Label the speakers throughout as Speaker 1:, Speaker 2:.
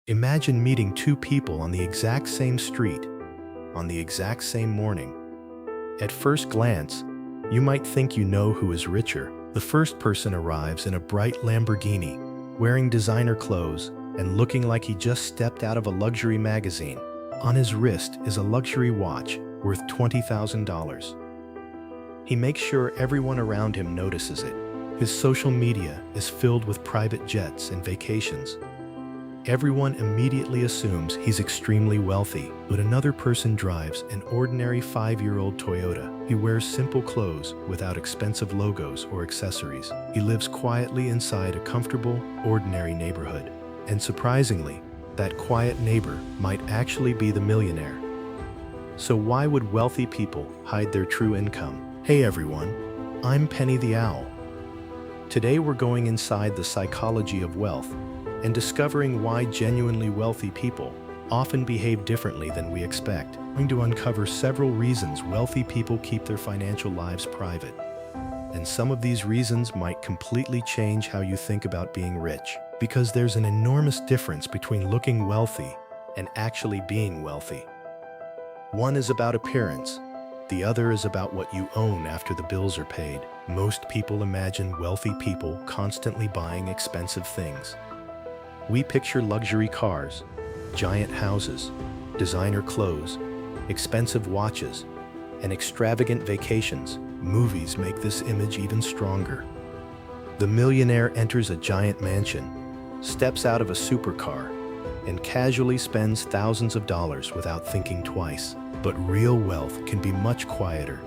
Speaker 1: Imagine meeting two people on the exact same street, on the exact same morning. At first glance, you might think you know who is richer. The first person arrives in a bright Lamborghini, wearing designer clothes and looking like he just stepped out of a luxury magazine. On his wrist is a luxury watch worth $20,000. He makes sure everyone around him notices it. His social media is filled with private jets and vacations. Everyone immediately assumes he's extremely wealthy, but another person drives an ordinary 5-year-old Toyota. He wears simple clothes without expensive logos or accessories. He lives quietly inside a comfortable, ordinary neighborhood. And surprisingly, that quiet neighbor might actually be the millionaire. So why would wealthy people hide their true income? Hey everyone, I'm Penny the Owl. Today we're going inside the psychology of wealth and discovering why genuinely wealthy people often behave differently than we expect. We're going to uncover several reasons wealthy people keep their financial lives private. And some of these reasons might completely change how you think about being rich, because there's an enormous difference between looking wealthy and actually being wealthy. One is about appearance. The other is about what you own after the bills are paid. Most people imagine wealthy people constantly buying expensive things. We picture luxury cars, giant houses, designer clothes, expensive watches, and extravagant vacations. Movies make this image even stronger. The millionaire enters a giant mansion, steps out of a supercar, and casually spends thousands of dollars without thinking twice. But real wealth can be much quieter.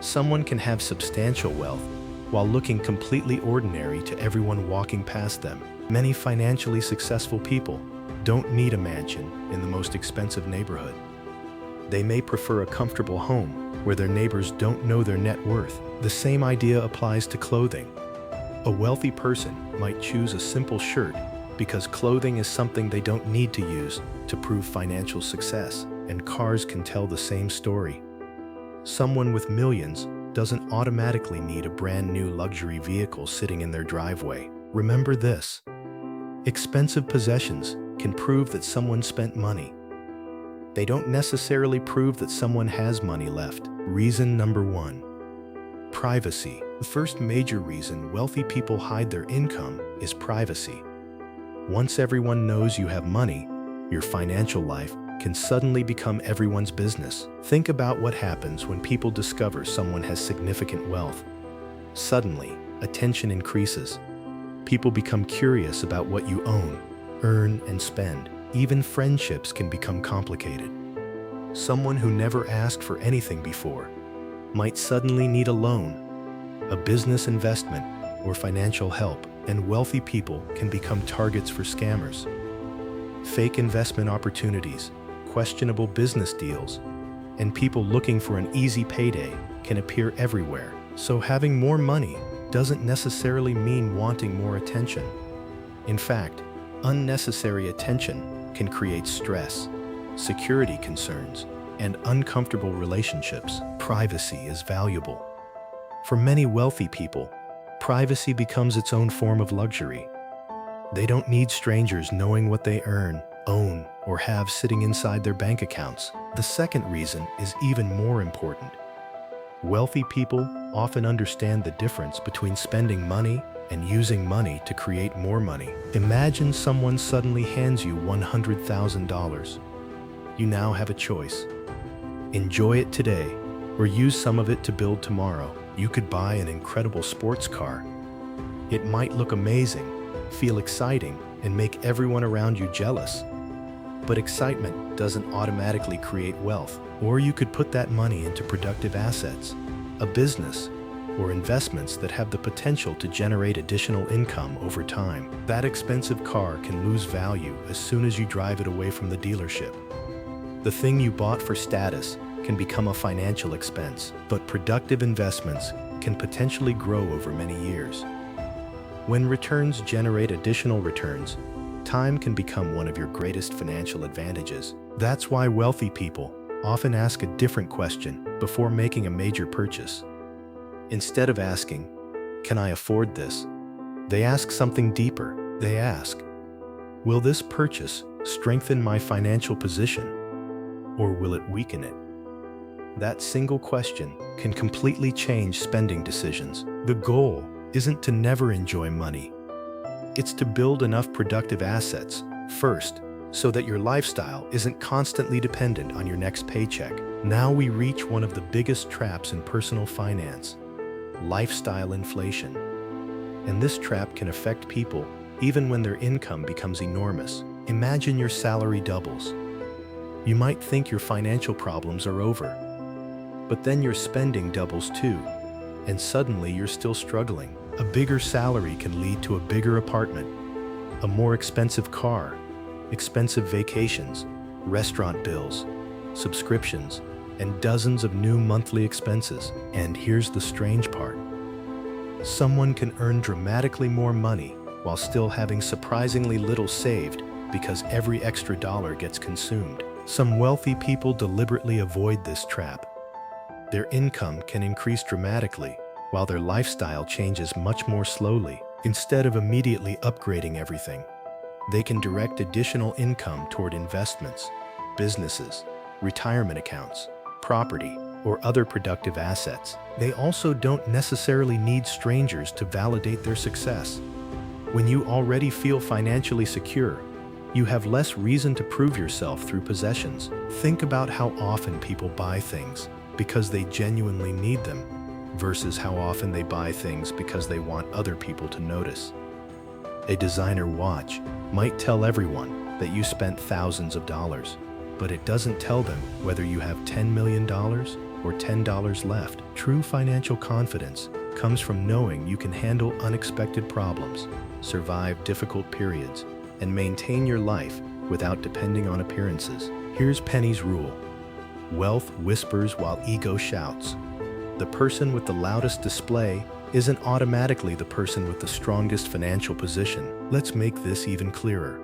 Speaker 1: Someone can have substantial wealth while looking completely ordinary to everyone walking past them. Many financially successful people don't need a mansion in the most expensive neighborhood. They may prefer a comfortable home where their neighbors don't know their net worth. The same idea applies to clothing. A wealthy person might choose a simple shirt because clothing is something they don't need to use to prove financial success, and cars can tell the same story. Someone with millions doesn't automatically need a brand new luxury vehicle sitting in their driveway. Remember this: expensive possessions can prove that someone spent money. They don't necessarily prove that someone has money left. Reason number 1. Privacy. The first major reason wealthy people hide their income is privacy. Once everyone knows you have money, your financial life can suddenly become everyone's business. Think about what happens when people discover someone has significant wealth. Suddenly, attention increases. People become curious about what you own, earn, and spend. Even friendships can become complicated. Someone who never asked for anything before might suddenly need a loan, a business investment, or financial help, and wealthy people can become targets for scammers. Fake investment opportunities, questionable business deals, and people looking for an easy payday can appear everywhere. So having more money doesn't necessarily mean wanting more attention. In fact, unnecessary attention can create stress, security concerns, and uncomfortable relationships. Privacy is valuable. For many wealthy people, privacy becomes its own form of luxury. They don't need strangers knowing what they earn, own, or have sitting inside their bank accounts. The second reason is even more important. Wealthy people often understand the difference between spending money and using money to create more money. Imagine someone suddenly hands you $100,000. You now have a choice. Enjoy it today, or use some of it to build tomorrow. You could buy an incredible sports car. It might look amazing, feel exciting, and make everyone around you jealous. But excitement doesn't automatically create wealth. Or you could put that money into productive assets, a business, or investments that have the potential to generate additional income over time. That expensive car can lose value as soon as you drive it away from the dealership. The thing you bought for status can become a financial expense, but productive investments can potentially grow over many years. When returns generate additional returns, time can become one of your greatest financial advantages. That's why wealthy people often ask a different question before making a major purchase. Instead of asking, "Can I afford this?" they ask something deeper. They ask, Will this purchase strengthen my financial position, or will it weaken it? That single question can completely change spending decisions. The goal isn't to never enjoy money. It's to build enough productive assets first, so that your lifestyle isn't constantly dependent on your next paycheck. Now we reach one of the biggest traps in personal finance: lifestyle inflation. And this trap can affect people even when their income becomes enormous. Imagine your salary doubles. You might think your financial problems are over, but then your spending doubles too, and suddenly you're still struggling. A bigger salary can lead to a bigger apartment, a more expensive car, expensive vacations, restaurant bills, subscriptions, and dozens of new monthly expenses. And here's the strange part: someone can earn dramatically more money while still having surprisingly little saved because every extra dollar gets consumed. Some wealthy people deliberately avoid this trap. Their income can increase dramatically, while their lifestyle changes much more slowly. Instead of immediately upgrading everything, they can direct additional income toward investments, businesses, retirement accounts, property, or other productive assets. They also don't necessarily need strangers to validate their success. When you already feel financially secure, you have less reason to prove yourself through possessions. Think about how often people buy things because they genuinely need them, versus how often they buy things because they want other people to notice. A designer watch might tell everyone that you spent thousands of dollars, but it doesn't tell them whether you have $10 million or $10 left. True financial confidence comes from knowing you can handle unexpected problems, survive difficult periods, and maintain your life without depending on appearances. Here's Penny's rule: wealth whispers while ego shouts. The person with the loudest display isn't automatically the person with the strongest financial position. Let's make this even clearer.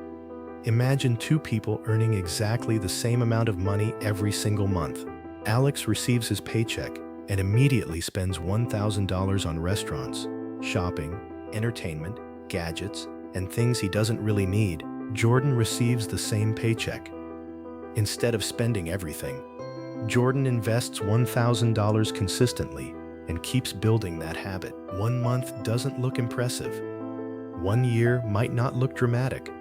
Speaker 1: Imagine two people earning exactly the same amount of money every single month. Alex receives his paycheck and immediately spends $1,000 on restaurants, shopping, entertainment, gadgets, and things he doesn't really need. Jordan receives the same paycheck. Instead of spending everything, Jordan invests $1,000 consistently and keeps building that habit. 1 month doesn't look impressive. 1 year might not look dramatic.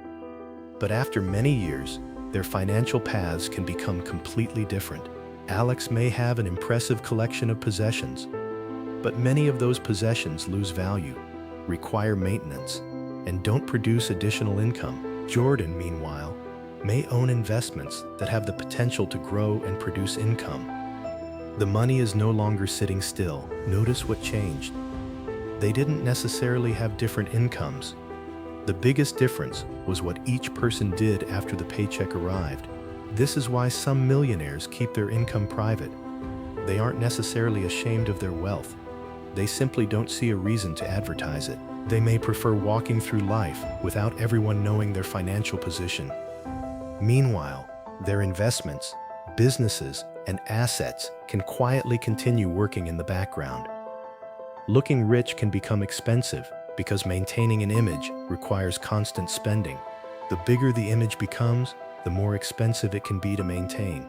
Speaker 1: But after many years, their financial paths can become completely different. Alex may have an impressive collection of possessions, but many of those possessions lose value, require maintenance, and don't produce additional income. Jordan, meanwhile, may own investments that have the potential to grow and produce income. The money is no longer sitting still. Notice what changed. They didn't necessarily have different incomes. The biggest difference was what each person did after the paycheck arrived. This is why some millionaires keep their income private. They aren't necessarily ashamed of their wealth. They simply don't see a reason to advertise it. They may prefer walking through life without everyone knowing their financial position. Meanwhile, their investments, businesses, and assets can quietly continue working in the background. Looking rich can become expensive because maintaining an image requires constant spending. The bigger the image becomes, the more expensive it can be to maintain.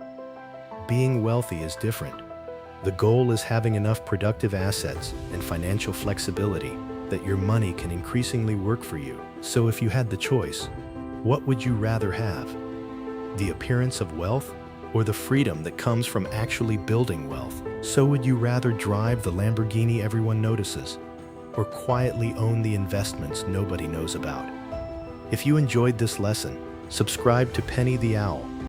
Speaker 1: Being wealthy is different. The goal is having enough productive assets and financial flexibility that your money can increasingly work for you. So if you had the choice, what would you rather have? The appearance of wealth or the freedom that comes from actually building wealth? So would you rather drive the Lamborghini everyone notices, or quietly own the investments nobody knows about? If you enjoyed this lesson, subscribe to Penny the Owl